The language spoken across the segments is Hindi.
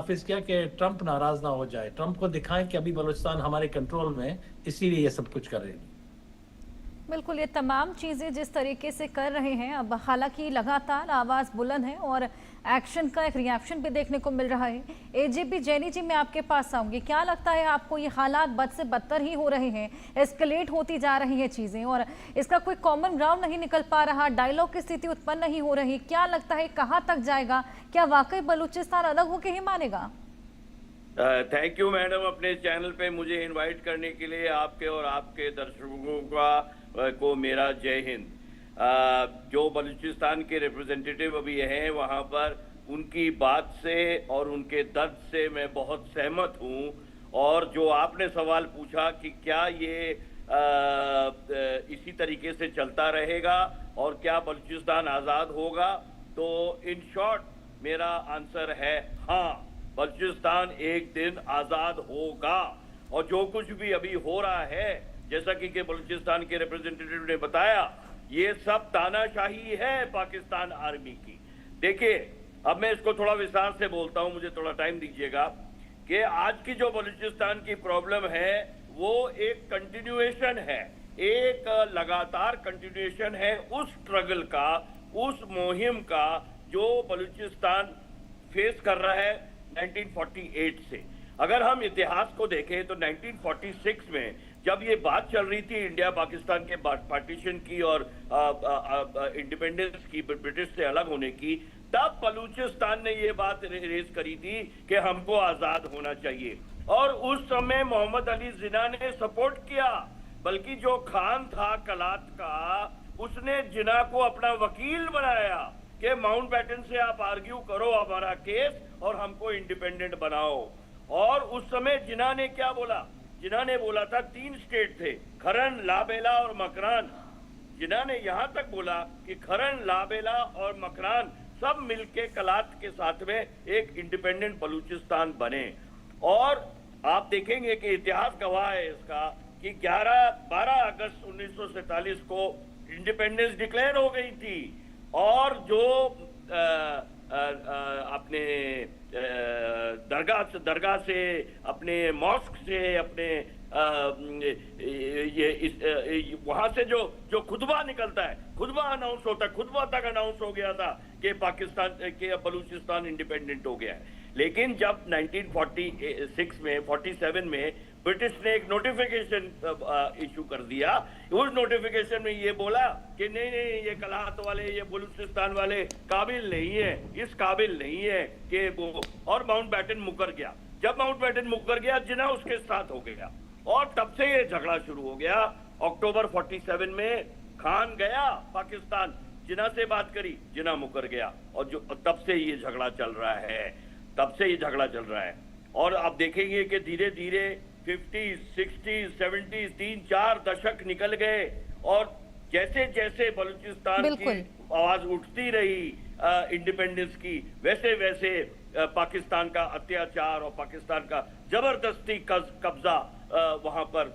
तहफ़्फ़ुज़ किया कि ट्रंप नाराज़ ना हो जाए, ट्रंप को दिखाएं कि अभी बलूचिस्तान हमारे कंट्रोल में है, इसीलिए ये सब कुछ कर रहे हैं। बिल्कुल, ये तमाम चीज़ें जिस तरीके से कर रहे हैं, अब हालांकि लगातार आवाज़ बुलंद है और एक्शन का एक रिएक्शन भी देखने को मिल रहा है। एजेपी जैनी जी, मैं आपके पास आऊँगी। क्या लगता है आपको, ये हालात बद से बदतर ही हो रहे हैं, एस्केलेट होती जा रही हैं चीज़ें और इसका कोई कॉमन ग्राउंड नहीं निकल पा रहा, डायलॉग की स्थिति उत्पन्न नहीं हो रही? क्या लगता है कहाँ तक जाएगा? क्या वाकई बलूचिस्तान अलग होकर ही मानेगा? थैंक यू मैडम, अपने चैनल पे मुझे इनवाइट करने के लिए। आपके और आपके दर्शकों को मेरा जय हिंद। जो बलूचिस्तान के रिप्रेजेंटेटिव अभी हैं वहाँ पर, उनकी बात से और उनके दर्द से मैं बहुत सहमत हूँ। और जो आपने सवाल पूछा कि क्या ये इसी तरीके से चलता रहेगा और क्या बलूचिस्तान आज़ाद होगा, तो इन शॉर्ट मेरा आंसर है हाँ, बलूचिस्तान एक दिन आज़ाद होगा। और जो कुछ भी अभी हो रहा है, जैसा कि बलूचिस्तान के रिप्रेजेंटेटिव ने बताया, ये सब तानाशाही है पाकिस्तान आर्मी की। देखिए, अब मैं इसको थोड़ा विस्तार से बोलता हूं, मुझे थोड़ा टाइम दीजिएगा। कि आज की जो बलूचिस्तान की प्रॉब्लम है वो एक कंटिन्यूएशन है, एक लगातार कंटिन्यूएशन है उस स्ट्रगल का, उस मुहिम का जो बलूचिस्तान फेस कर रहा है 1948 से। अगर हम इतिहास को देखें तो 1946 में जब ये बात चल रही थी इंडिया पाकिस्तान के पार्टीशन की और इंडिपेंडेंस की, ब्रिटिश से अलग होने की, तब बलूचिस्तान ने ये बात रेज करी थी कि हमको आजाद होना चाहिए। और उस समय मोहम्मद अली जिन्ना ने सपोर्ट किया, बल्कि जो खान था कलात का, उसने जिन्ना को अपना वकील बनाया कि माउंटबेटन से आप आर्ग्यू करो हमारा केस और हमको इंडिपेंडेंट बनाओ। और उस समय जिन्ना ने क्या बोला? जिन्ना ने बोला था 3 स्टेट थे, खरन, लाबेला और मकरान। जिन्ना ने यहां तक बोला कि खरन, लाबेला और मकरान सब मिलके कलात के साथ में एक इंडिपेंडेंट बलूचिस्तान बने। और आप देखेंगे कि इतिहास गवाह है इसका कि 12 अगस्त 1947 को इंडिपेंडेंस डिक्लेयर हो गई थी। और जो अपने दरगाह से, अपने मॉस्क से, अपने वहां से जो खुतबा निकलता है, खुतबा अनाउंस होता है, खुतबा तक अनाउंस हो गया था कि पाकिस्तान के बलूचिस्तान इंडिपेंडेंट हो गया है। लेकिन जब 1946 में, 47 में ब्रिटिश ने एक नोटिफिकेशन इशू कर दिया, उस नोटिफिकेशन में ये बोला कि नहीं नहीं, ये कलात वाले, ये बलूचिस्तान वाले काबिल नहीं है, इस काबिल नहीं है कि वो। और माउंटबेटन मुकर गया। जब माउंटबेटन मुकर गया, जिन्ना उसके साथ हो गया और तब से ये झगड़ा शुरू हो गया। अक्टूबर 47 में खान गया पाकिस्तान, जिन्ना से बात करी, जिन्ना मुकर गया और जो तब से ये झगड़ा चल रहा है, तब से ये झगड़ा चल रहा है। और आप देखेंगे कि धीरे धीरे 50s, 60s, 70s, 3-4 दशक निकल गए और जैसे जैसे बलूचिस्तान की आवाज उठती रही इंडिपेंडेंस की, वैसे वैसे पाकिस्तान का अत्याचार और पाकिस्तान का जबरदस्ती कब्जा वहां पर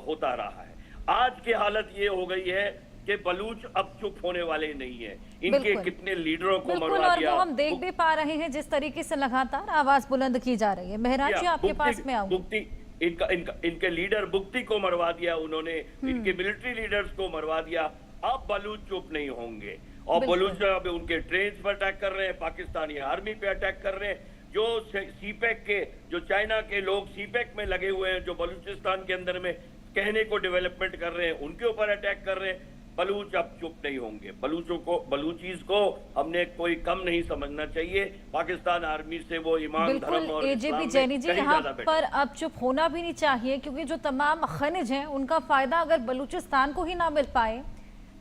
होता रहा है। आज की हालत ये हो गई है कि बलूच अब चुप होने वाले नहीं है। इनके कितने लीडरों को मरवा दिया, और वो हम देख भी पा रहे हैं जिस तरीके से लगातार आवाज बुलंद की जा रही है। मेहराज जी, आपके पास में आऊंगी। इनके लीडर बुक्ति को मरवा दिया उन्होंने, इनके मिलिट्री लीडर्स को मरवा दिया। अब बलूच चुप नहीं होंगे और बलूच अब उनके ट्रेन पर अटैक कर रहे हैं, पाकिस्तानी आर्मी पे अटैक कर रहे हैं। जो सीपेक के, जो चाइना के लोग सीपेक में लगे हुए हैं, जो बलूचिस्तान के अंदर में कहने को डेवलपमेंट कर रहे हैं, उनके ऊपर अटैक कर रहे हैं। बलूच अब चुप नहीं होंगे। बलूचीज को हमने कोई कम नहीं समझना चाहिए। पाकिस्तान आर्मी से वो ईमान, धर्म और एजेपी जैनी जी, यहाँ पर अब चुप होना भी नहीं चाहिए, क्योंकि जो तमाम खनिज हैं उनका फायदा अगर बलूचिस्तान को ही ना मिल पाए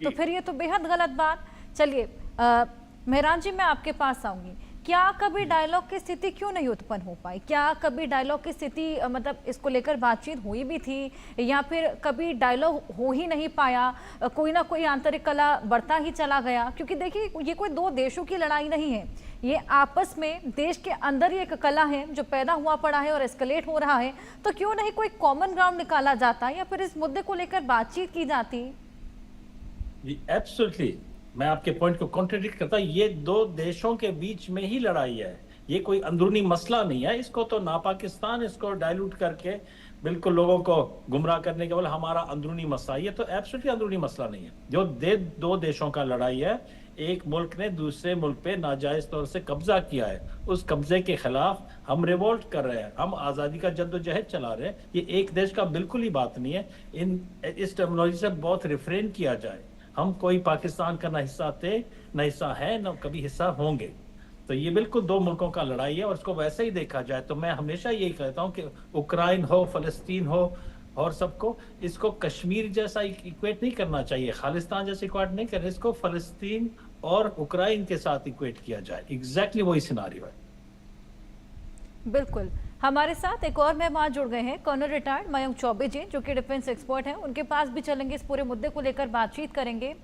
तो फिर ये तो बेहद गलत बात। चलिए मेहरान जी, मैं आपके पास आऊंगी। क्या कभी डायलॉग की स्थिति क्यों नहीं उत्पन्न हो पाई? क्या कभी डायलॉग की स्थिति, मतलब इसको लेकर बातचीत हुई भी थी, या फिर कभी डायलॉग हो ही नहीं पाया, कोई ना कोई आंतरिक कला बढ़ता ही चला गया? क्योंकि देखिए, ये कोई 2 देशों की लड़ाई नहीं है, ये आपस में देश के अंदर ही एक कला है जो पैदा हुआ पड़ा है और एस्केलेट हो रहा है। तो क्यों नहीं कोई कॉमन ग्राउंड निकाला जाता या फिर इस मुद्दे को लेकर बातचीत की जाती? एब्सोल्युटली, मैं आपके पॉइंट को कॉन्ट्रडिक्ट करता हूं। ये 2 देशों के बीच में ही लड़ाई है, ये कोई अंदरूनी मसला नहीं है। इसको तो ना पाकिस्तान इसको डाइल्यूट करके बिल्कुल लोगों को गुमराह करने के बोले हमारा अंदरूनी मसला, ये तो एब्सोल्युटली अंदरूनी मसला नहीं है। जो दो देशों का लड़ाई है, एक मुल्क ने दूसरे मुल्क पे नाजायज तौर से कब्जा किया है, उस कब्जे के खिलाफ हम रिवोल्ट कर रहे हैं, हम आज़ादी का जद्दोजहद चला रहे हैं। ये एक देश का बिल्कुल ही बात नहीं है। इस टर्मिनोलॉजी से बहुत रिफ्रेन किया जाए। हम कोई पाकिस्तान का ना हिस्सा थे, ना हिस्सा है, ना कभी हिस्सा होंगे। तो ये बिल्कुल दो मुल्कों का लड़ाई है, और इसको वैसे ही देखा जाए तो मैं हमेशा यही कहता हूँ कि उक्राइन हो, फलस्तीन हो, और सबको इसको कश्मीर जैसा इक्वेट नहीं करना चाहिए, खालिस्तान जैसा इक्वेट नहीं करना, इसको फलस्तीन और उक्राइन के साथ इक्वेट किया जाए। एग्जैक्टली वही सिनारियो है। बिल्कुल। हमारे साथ एक और मेहमान जुड़ गए हैं, कर्नल रिटायर्ड मयंक चौबे जी, जो कि डिफेंस एक्सपर्ट हैं। उनके पास भी चलेंगे, इस पूरे मुद्दे को लेकर बातचीत करेंगे।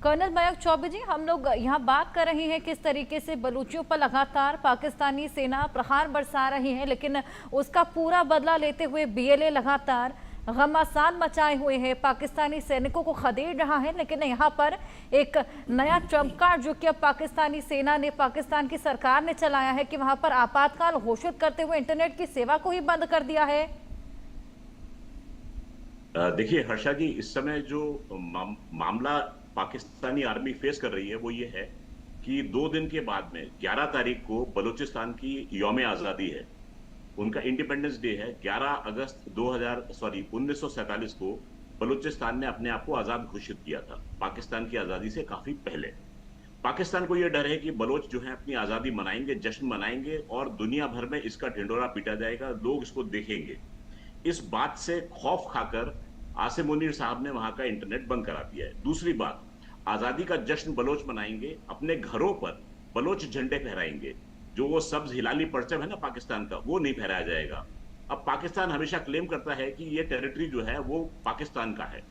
कर्नल मयंक चौबे जी, हम लोग यहाँ बात कर रहे हैं किस तरीके से बलूचियों पर लगातार पाकिस्तानी सेना प्रहार बरसा रही है, लेकिन उसका पूरा बदला लेते हुए BLA लगातार घमासान मचाए हुए हैं, पाकिस्तानी सैनिकों को खदेड़ रहा है। लेकिन यहाँ पर एक नया ट्रम्प कार्ड जो कि अब पाकिस्तानी सेना ने, पाकिस्तान की सरकार ने चलाया है कि वहाँ पर आपातकाल घोषित करते हुए इंटरनेट की सेवा को ही बंद कर दिया है। देखिए हर्षा जी, इस समय जो मामला पाकिस्तानी आर्मी फेस कर रही है वो ये है कि 2 दिन के बाद में 11 तारीख को बलूचिस्तान की यौम आज़ादी है, उनका इंडिपेंडेंस डे है। 11 अगस्त 1947 को बलूचिस्तान ने अपने आप को आज़ाद घोषित किया था, पाकिस्तान की आज़ादी से काफी पहले। पाकिस्तान को यह डर है कि बलोच जो है अपनी आज़ादी मनाएंगे, जश्न मनाएंगे, और दुनिया भर में इसका ढिंडोरा पीटा जाएगा, लोग इसको देखेंगे। इस बात से खौफ खाकर आसिम मुनीर साहब ने वहां का इंटरनेट बंद करा दिया है। दूसरी बात, आजादी का जश्न बलोच मनाएंगे, अपने घरों पर बलोच झंडे फहराएंगे, जो वो सब्ज हिलाली परचम है ना पाकिस्तान का, वो नहीं फहराया जाएगा। अब पाकिस्तान हमेशा क्लेम करता है कि ये टेरिटरी जो है वो पाकिस्तान का है,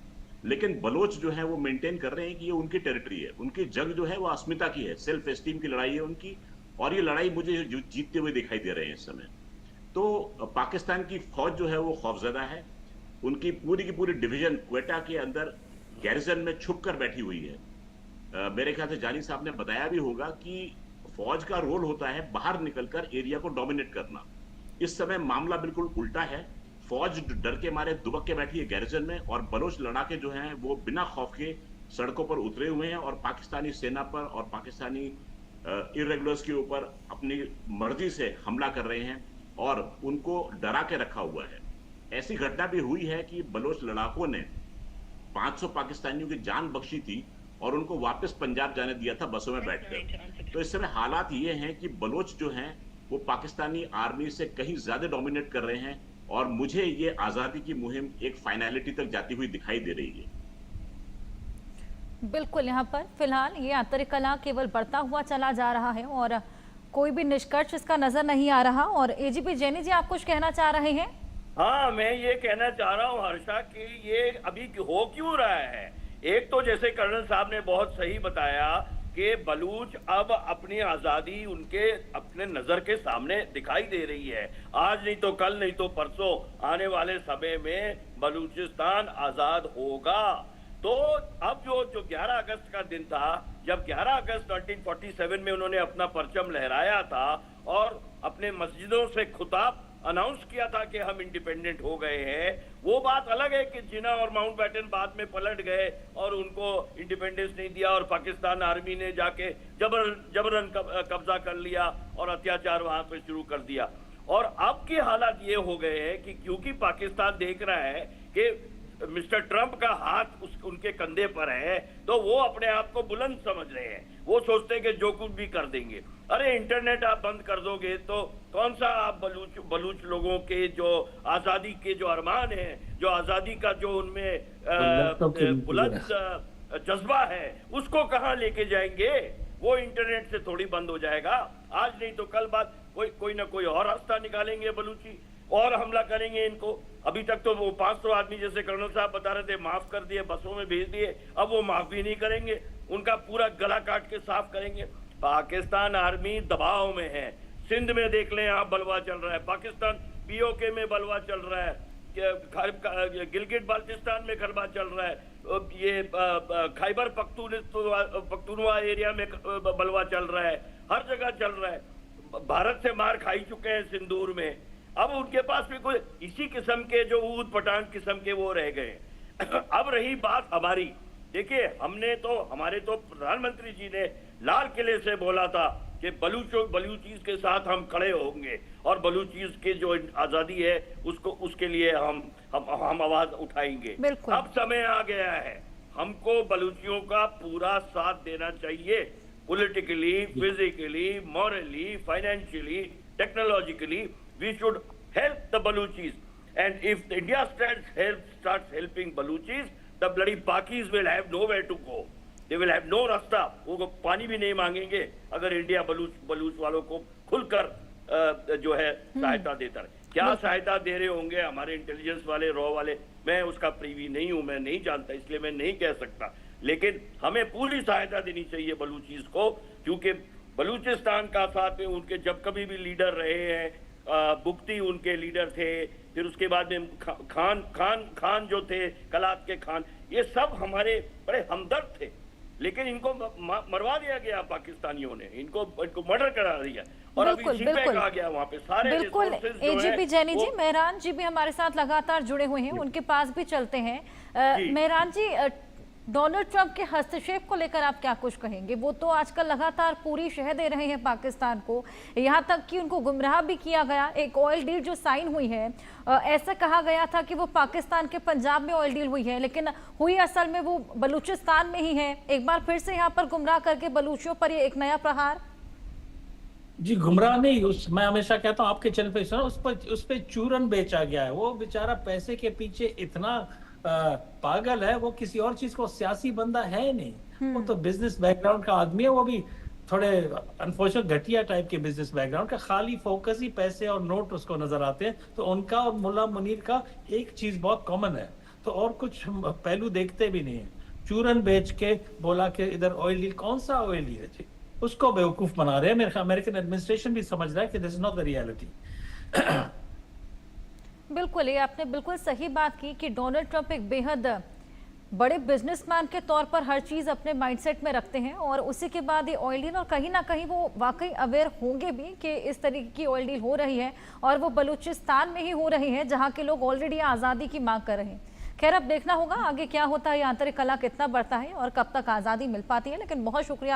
लेकिन बलोच जो है वो मेंटेन कर रहे हैं कि ये उनकी टेरिटरी है। उनकी जंग जो है वो अस्मिता की है, सेल्फ एस्टीम की लड़ाई है उनकी, और ये लड़ाई मुझे जीतते हुए दिखाई दे रहे हैं इस समय। तो पाकिस्तान की फौज जो है वो खौफजदा है, उनकी पूरी की पूरी डिवीजन क्वेटा के अंदर गैरिजन में छुप कर बैठी हुई है। मेरे ख्याल से जानी साहब ने बताया भी होगा कि फौज का रोल होता है बाहर निकलकर एरिया को डोमिनेट करना। इस समय मामला बिल्कुल उल्टा है, फौज डर के मारे दुबक के बैठी है गैरिजन में, और बलोच लड़ाके जो हैं वो बिना खौफ के सड़कों पर उतरे हुए हैं और पाकिस्तानी सेना पर और पाकिस्तानी इर्रेगुलर्स के ऊपर अपनी मर्जी से हमला कर रहे हैं और उनको डरा के रखा हुआ है। ऐसी घटना भी हुई है कि बलोच लड़ाकों ने 500 पाकिस्तानियों की जान बख्शी थी और उनको वापस पंजाब जाने दिया था बसों में बैठकर। तो इस समय हालात ये हैं कि बलोच जो हैं वो पाकिस्तानी आर्मी से कहीं ज्यादा डोमिनेट कर रहे हैं, और मुझे ये आजादी की मुहिम एक फाइनलिटी तक जाती हुई दिखाई दे रही है। बिल्कुल, यहाँ पर फिलहाल ये आंतरिक कलह केवल बढ़ता हुआ चला जा रहा है और कोई भी निष्कर्ष इसका नजर नहीं आ रहा। और AGP जैनी जी, आप कुछ कहना चाह रहे हैं? हाँ, मैं ये कहना चाह रहा हूँ हर्षा कि ये अभी हो क्यों रहा है। एक तो जैसे कर्नल साहब ने बहुत सही बताया कि बलूच अब अपनी आजादी उनके अपने नजर के सामने दिखाई दे रही है। आज नहीं तो कल, नहीं तो परसों आने वाले समय में बलूचिस्तान आजाद होगा। तो अब जो 11 अगस्त का दिन था, जब 11 अगस्त 1947 में उन्होंने अपना परचम लहराया था और अपने मस्जिदों से खुताब अनाउंस किया था कि हम इंडिपेंडेंट हो गए हैं, वो बात अलग है कि जिन्ना और माउंटबेटन बाद में पलट गए और उनको इंडिपेंडेंस नहीं दिया और पाकिस्तान आर्मी ने जाके जबरन कब्जा कर लिया और अत्याचार वहां पे शुरू कर दिया। और अब की हालात ये हो गए हैं कि क्योंकि पाकिस्तान देख रहा है कि मिस्टर ट्रंप का हाथ उनके कंधे पर है, तो वो अपने आप को बुलंद समझ रहे हैं। वो सोचते हैं कि जो कुछ भी कर देंगे। अरे इंटरनेट आप बंद कर दोगे तो कौन सा आप बलूच लोगों के जो आजादी के जो अरमान है, जो आजादी का जो उनमें बुलंद जज्बा है, उसको कहाँ लेके जाएंगे? वो इंटरनेट से थोड़ी बंद हो जाएगा। आज नहीं तो कल बात कोई ना कोई और रास्ता निकालेंगे बलूची और हमला करेंगे इनको। अभी तक तो वो 500 आदमी जैसे कर्नल साहब बता रहे थे माफ कर दिए, बसों में भेज दिए, अब वो माफ भी नहीं करेंगे, उनका पूरा गला काट के साफ करेंगे। पाकिस्तान आर्मी दबाव में है। सिंध में देख लें आप बलवा चल रहा है, पाकिस्तान POK में बलवा चल रहा है, गिलगिट बाल्टिस्तान में गलबा चल रहा है, ये खैबर पख्तूनवा एरिया में बलवा चल रहा है, हर जगह चल रहा है। भारत से मार खाई चुके हैं सिंदूर में। अब उनके पास भी कोई इसी किस्म के जो ऊद पटांग किस्म के वो रह गए। अब रही बात हमारी, देखिए हमारे तो प्रधानमंत्री जी ने लाल किले से बोला था कि बलूचीज के साथ हम खड़े होंगे और बलूचीज की जो आजादी है उसके लिए हम आवाज उठाएंगे। अब समय आ गया है, हमको बलूचियों का पूरा साथ देना चाहिए, politically, physically, morally, financially, technologically. We should help the Baluchis. And if India starts helping Baluchis, the bloody Pakis will have nowhere to go. They will have no रास्ता, वो पानी भी नहीं मांगेंगे अगर इंडिया बलूच वालों को खुलकर जो है सहायता देता है। क्या सहायता दे रहे होंगे हमारे इंटेलिजेंस वाले, रॉ वाले, मैं उसका प्रीवी नहीं हूं, मैं नहीं जानता, इसलिए मैं नहीं कह सकता। लेकिन हमें पूरी सहायता देनी चाहिए बलूचीज को, क्योंकि बलूचिस्तान का साथ में उनके जब कभी भी लीडर रहे हैं, बुख्ती उनके लीडर थे, फिर उसके बाद में खान जो थे, कलात के खान, ये सब हमारे बड़े हमदर्द थे। लेकिन इनको मरवा दिया गया पाकिस्तानियों ने, इनको मर्डर करा दिया और अभी सीपैक आ गया वहां पे सारे। बिल्कुल, एजीपी जैनी जी, मेहरान जी भी हमारे साथ लगातार जुड़े हुए हैं, उनके पास भी चलते हैं। मेहरान जी, डोनाल्ड ट्रंप के हस्तक्षेप को लेकर आप क्या कुछ कहेंगे? वो तो आजकल लगातार पूरी शह दे रहे हैं पाकिस्तान को, यहाँ तक कि उनको गुमराह भी किया गया। एक ऑयल डील जो साइन हुई है, ऐसा कहा गया था कि वो पाकिस्तान के पंजाब में ऑयल डील हुई है, लेकिन हुई असल में वो बलूचिस्तान में ही है। एक बार फिर से यहाँ पर गुमराह करके बलूचियों पर ये एक नया प्रहार। जी, गुमराह नहीं, मैं हमेशा कहता हूँ आपके चैनल पे उस पर चूरन बेचा गया है। वो बेचारा पैसे के पीछे इतना पागल है, वो किसी और चीज को, सियासी बंदा है नहीं, वो तो बिजनेस बैकग्राउंड का आदमी है। वो भी थोड़े अनफॉर्चुनेट घटिया टाइप के बिजनेस बैकग्राउंड का, खाली फोकस ही पैसे और नोट उसको नजर आते हैं। तो उनका और मुल्ला मुनीर का एक चीज बहुत कॉमन है, तो और कुछ पहलू देखते भी नहीं है। चूरन बेच के बोला कि इधर ऑयल डील, कौन सा ऑयल डील है जी, उसको बेवकूफ बना रहे हैं। मेरे अमेरिकन एडमिनिस्ट्रेशन भी समझ रहा है कि this is not the reality. बिल्कुल, ये आपने बिल्कुल सही बात की कि डोनाल्ड ट्रंप एक बेहद बड़े बिजनेसमैन के तौर पर हर चीज़ अपने माइंडसेट में रखते हैं, और उसी के बाद ये ऑयल डील, और कहीं ना कहीं वो वाकई अवेयर होंगे भी कि इस तरीके की ऑयल डील हो रही है, और वो बलूचिस्तान में ही हो रही है जहाँ के लोग ऑलरेडी आज़ादी की मांग कर रहे हैं। खैर, अब देखना होगा आगे क्या होता है, ये आंतरिक कला कितना बढ़ता है और कब तक आज़ादी मिल पाती है। लेकिन बहुत शुक्रिया